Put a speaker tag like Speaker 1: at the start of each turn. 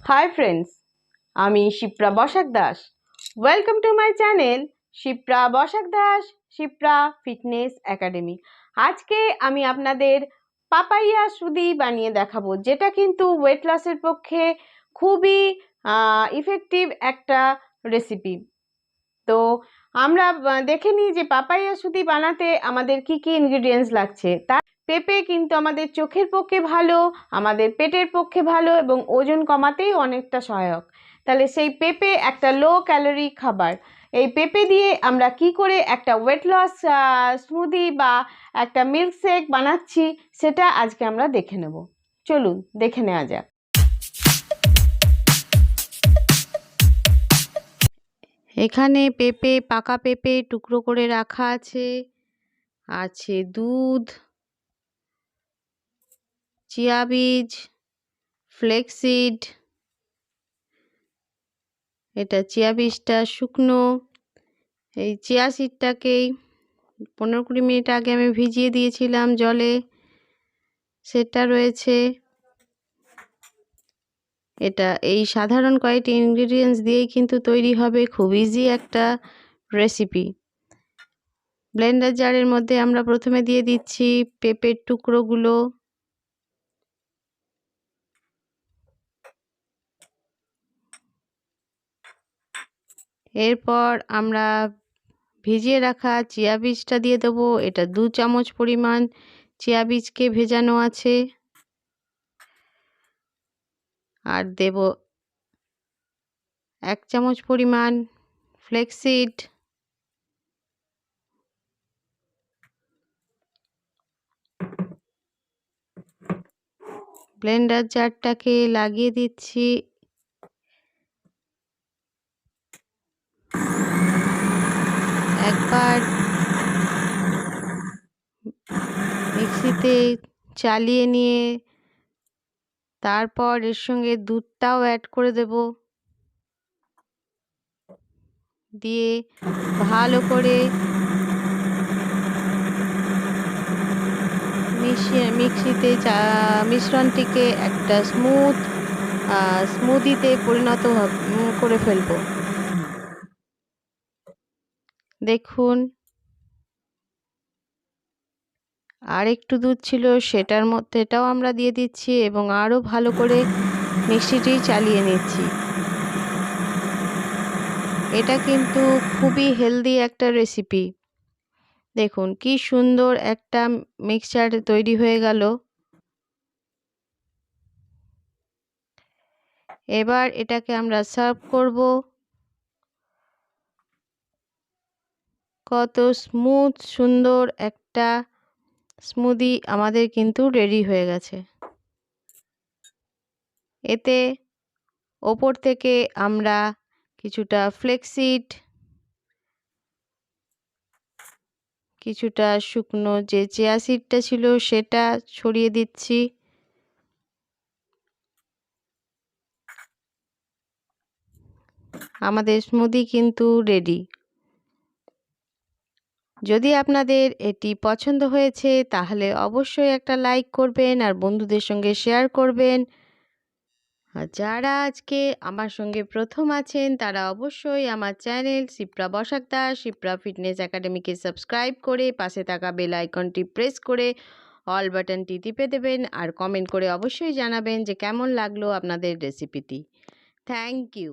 Speaker 1: Hi friends, আমি Shipra Basak Das. Welcome to my channel Shipra Basak Das Shipra fitness academy. আজকে আমি আপনাদের পাপাইয়া স্মুদি বানিয়ে দেখাবো, যেটা কিন্তু ওয়েট লসের পক্ষে খুবই ইফেক্টিভ একটা রেসিপি। তো আমরা দেখে নিই যে পাপাইয়া স্মুদি বানাতে আমাদের কি কি ইনগ্রিডিয়েন্টস লাগছে। পেঁপে কিন্তু আমাদের চোখের পক্ষে ভালো, আমাদের পেটের পক্ষে ভালো এবং ওজন কমাতেই অনেকটা সহায়ক। তাহলে সেই পেঁপে একটা লো ক্যালোরি খাবার। এই পেঁপে দিয়ে আমরা কি করে একটা ওয়েট লস স্মুদি বা একটা মিল্ক শেক বানাচ্ছি সেটা আজকে আমরা দেখে নেব। চলুন দেখে নেওয়া যাক। এখানে পেঁপে, পাকা পেঁপে টুকরো করে রাখা আছে, আছে দুধ, চিয়া বীজ, ফ্লেক্সিড, এটা চিয়া বীজটা শুকনো। এই চিয়া সিডটাকেই 15-20 মিনিট আগে আমি ভিজিয়ে দিয়েছিলাম জলে, সেটা রয়েছে। এটা এই সাধারণ কয়েকটি ইনগ্রিডিয়েন্টস দিয়েই কিন্তু তৈরি হবে খুব ইজি একটা রেসিপি। ব্লেন্ডার জারের মধ্যে আমরা প্রথমে দিয়ে দিচ্ছি পেঁপের টুকরোগুলো, এরপর আমরা ভিজিয়ে রাখা চিয়া বীজটা দিয়ে দেবো। এটা 2 চামচ পরিমাণ চিয়া বীজকে ভেজানো আছে। আর দেব 1 চামচ পরিমাণ ফ্লেক্সিড, ব্লেন্ডার জারটাকে লাগিয়ে দিচ্ছি। একবার মিক্সিতে চালিয়ে নিয়ে তারপর এর সঙ্গে দুধটাও অ্যাড করে দেব, দিয়ে ভালো করে মিক্সিতে মিশ্রণটিকে একটা স্মুদিতে পরিণত করে ফেলবো। দেখুন, আর একটু দুধ ছিল, এটাও আমরা দিয়ে দিচ্ছি এবং আরও ভালো করে মিক্সিটি চালিয়ে নিচ্ছি। এটা কিন্তু খুবই হেলদি একটা রেসিপি। দেখুন কি সুন্দর একটা মিক্সচার তৈরি হয়ে গেল। এবার এটাকে আমরা সার্ভ করব। কত স্মুথ সুন্দর একটা স্মুদি আমাদের কিন্তু রেডি হয়ে গেছে। এতে ওপর থেকে আমরা কিছুটা ফ্লেক্সিড, কিছুটা শুকনো যে চিয়া সিডটা ছিল সেটা ছড়িয়ে দিচ্ছি। আমাদের স্মুদি কিন্তু রেডি। যদি আপনাদের এটি পছন্দ হয়েছে তাহলে অবশ্যই একটা লাইক করবেন আর বন্ধুদের সঙ্গে শেয়ার করবেন। আর যারা আজকে আমার সঙ্গে প্রথম আছেন তারা অবশ্যই আমার চ্যানেল শিপ্রা বসাক দাস শিপ্রা ফিটনেস একাডেমিকে সাবস্ক্রাইব করে পাশে থাকা বেল আইকনটি প্রেস করে অল বাটনটি টিপে দেবেন আর কমেন্ট করে অবশ্যই জানাবেন যে কেমন লাগলো আপনাদের রেসিপিটি। Thank you.